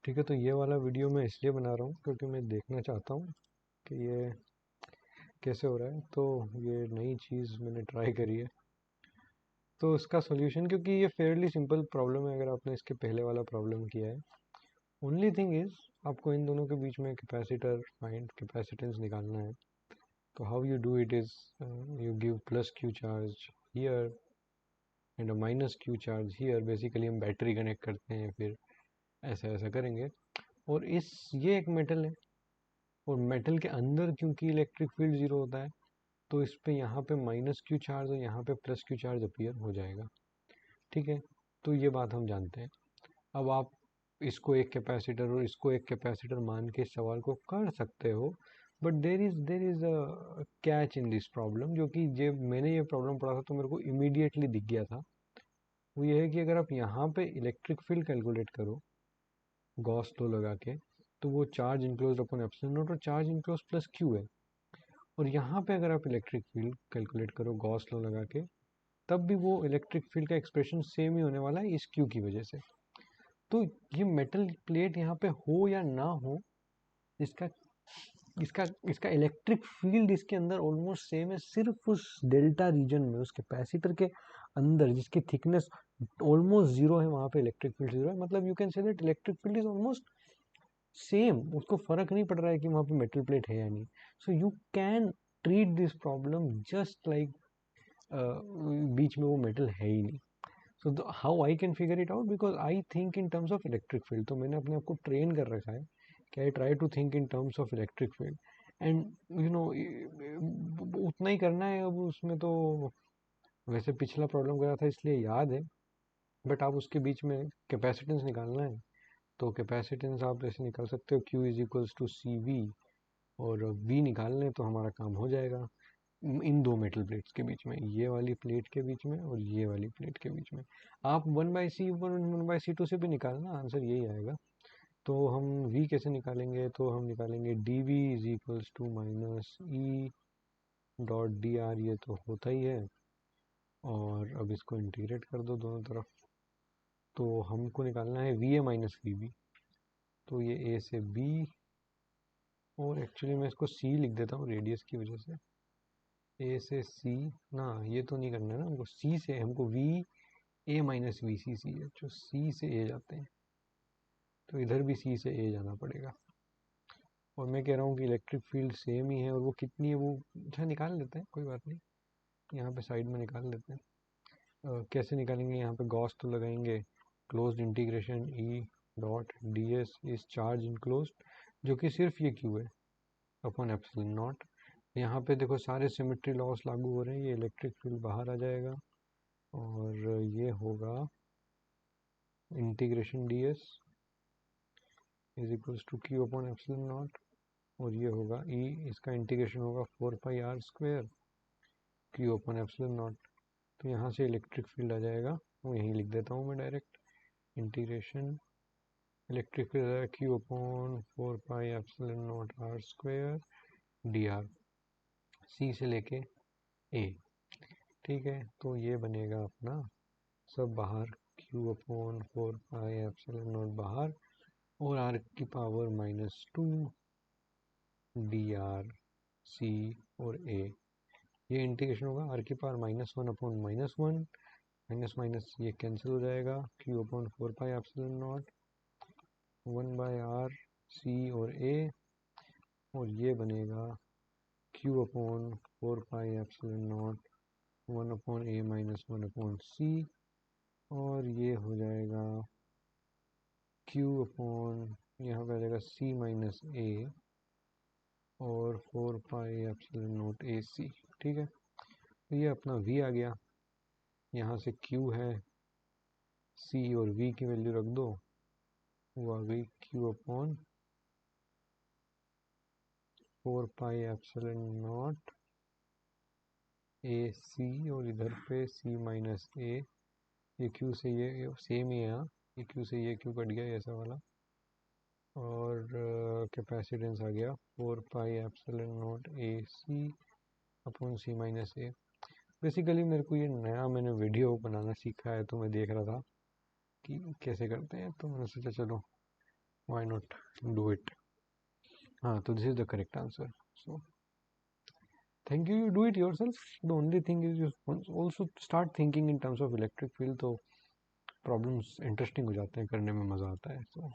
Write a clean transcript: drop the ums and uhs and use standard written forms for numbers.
ठीक है, तो ये वाला वीडियो मैं इसलिए बना रहा हूँ क्योंकि मैं देखना चाहता हूँ कि ये कैसे हो रहा है। तो ये नई चीज़ मैंने ट्राई करी है, तो इसका सॉल्यूशन, क्योंकि ये फेयरली सिंपल प्रॉब्लम है अगर आपने इसके पहले वाला प्रॉब्लम किया है। ओनली थिंग इज़ आपको इन दोनों के बीच में कैपेसिटर फाइंड कैपेसिटेंस निकालना है। तो how you do it is you give plus Q charge here and a minus Q charge here. Basically हम बैटरी कनेक्ट करते हैं, फिर ऐसा ऐसा करेंगे। और ये एक मेटल है, और मेटल के अंदर क्योंकि इलेक्ट्रिक फील्ड ज़ीरो होता है, तो इस पे यहाँ पे माइनस क्यू चार्ज और यहाँ पे प्लस क्यू चार्ज अपीयर हो जाएगा। ठीक है, तो ये बात हम जानते हैं। अब आप इसको एक कैपेसिटर और इसको एक कैपेसिटर मान के इस सवाल को कर सकते हो, but there is a catch in this problem, जो कि जब मैंने ये प्रॉब्लम पढ़ा था तो मेरे को इमीडिएटली दिख गया था। वो ये है कि अगर आप यहाँ पे इलेक्ट्रिक फील्ड कैलकुलेट करो गॉस लॉ लगा के, तो वो charge enclosed upon epsilon naught और चार्ज इनक्लोज प्लस क्यू है। और यहाँ पे अगर आप इलेक्ट्रिक फील्ड कैलकुलेट करो गॉस लॉ लगा के, तब भी वो इलेक्ट्रिक फील्ड का एक्सप्रेशन सेम ही होने वाला है इस क्यू की वजह से। तो ये मेटल प्लेट यहाँ पे हो या ना हो, इसका इसका इसका इलेक्ट्रिक फील्ड इसके अंदर ऑलमोस्ट सेम है। सिर्फ उस डेल्टा रीजन में, उस कैपेसिटर के अंदर जिसकी थिकनेस ऑलमोस्ट जीरो है, वहाँ पे इलेक्ट्रिक फील्ड जीरो है। मतलब you can say that electric field is almost same, उसको फर्क नहीं पड़ रहा है कि वहाँ पे मेटल प्लेट है या नहीं। So you can treat this problem just like बीच में वो मेटल है ही नहीं। So how I can figure it out, because I think in terms of electric field. तो मैंने अपने आप को ट्रेन कर रखा है कि I try to think in terms of electric field, and you know उतना ही करना है। अब उसमें तो वैसे पिछला प्रॉब्लम करा था इसलिए याद है, बट आप उसके बीच में कैपेसिटेंस निकालना है। तो कैपेसिटेंस आप ऐसे निकाल सकते हो, Q is equals to C V, और V निकाल लें तो हमारा काम हो जाएगा इन दो मेटल प्लेट्स के बीच में, ये वाली प्लेट के बीच में और ये वाली प्लेट के बीच में। आप 1/C1 1/C2 से भी निकालना, आंसर यही आएगा। तो हम V कैसे निकालेंगे, तो हम निकालेंगे dV is equals to minus E dot D R, ये तो होता ही है। और अब इसको इंटीग्रेट कर दो दोनों तरफ, तो हमको निकालना है V A minus V B. तो ये ए से बी, और एक्चुअली मैं इसको सी लिख देता हूँ रेडियस की वजह से। ए से सी, ना ये तो नहीं करना है ना हमको, सी से हमको वी ए माइनस वी सी सी है, जो सी से ए जाते हैं, तो इधर भी सी से ए जाना पड़ेगा। और मैं कह रहा हूँ कि इलेक्ट्रिक फील्ड सेम ही है, और वो कितनी है वो अच्छा निकाल लेते हैं, कोई बात नहीं, यहाँ पे साइड में निकाल लेते हैं। कैसे निकालेंगे, यहाँ पे गॉस तो लगाएंगे, closed integration E dot D S is charge enclosed, जो कि सिर्फ ये क्यू है अपॉन एप्सिलॉन नॉट। यहाँ पे देखो सारे सिमेट्री लॉस लागू हो रहे हैं, ये इलेक्ट्रिक फील्ड बाहर आ जाएगा, और ये होगा integration D S is equals to Q upon epsilon naught, और ये होगा ई, इसका इंटीग्रेशन होगा 4πr² Q upon epsilon not. तो यहाँ से इलेक्ट्रिक फील्ड आ जाएगा, वो यहीं लिख देता हूँ मैं direct, integration electric field Q upon 4πε0r² dr, सी से लेके ए। ठीक है, तो ये बनेगा अपना सब बाहर, क्यू अपॉन 4πε0 बाहर, और आर की पावर -2 डी आर सी और ए। ये इंटीग्रेशन होगा आर की पावर -1 अपॉन -1, माइनस माइनस ये कैंसिल हो जाएगा, क्यू अपॉन 4πε0 1/r सी और ए, और ये बनेगा क्यू अपॉन 4πε0 1 अपॉन ए माइनस 1 अपॉन सी, और ये हो जाएगा क्यू अपॉन, यहाँ पे आ जाएगा सी माइनस ए और 4πε0 ए सी। ठीक है, तो ये अपना v आ गया, यहाँ से q है, c और v की वैल्यू रख दो, वो आ गई q अपॉन 4πε0 ए सी, और इधर पे c माइनस ए, ये q से ये सेम ही है यहाँ, ये q से ये q कट गया ऐसा वाला, और कैपेसिटेंस आ गया 4πε0 ए सी अपॉन सी माइनस ए। बेसिकली मेरे को ये नया, मैंने वीडियो बनाना सीखा है, तो मैं देख रहा था कि कैसे करते हैं, तो मैंने सोचा चलो व्हाई नॉट डू इट। हाँ, तो this is the correct answer. So thank you, you do it yourself. The only thing is you also start thinking in terms of electric field, तो प्रॉब्लम्स इंटरेस्टिंग हो जाते हैं, करने में मज़ा आता है। तो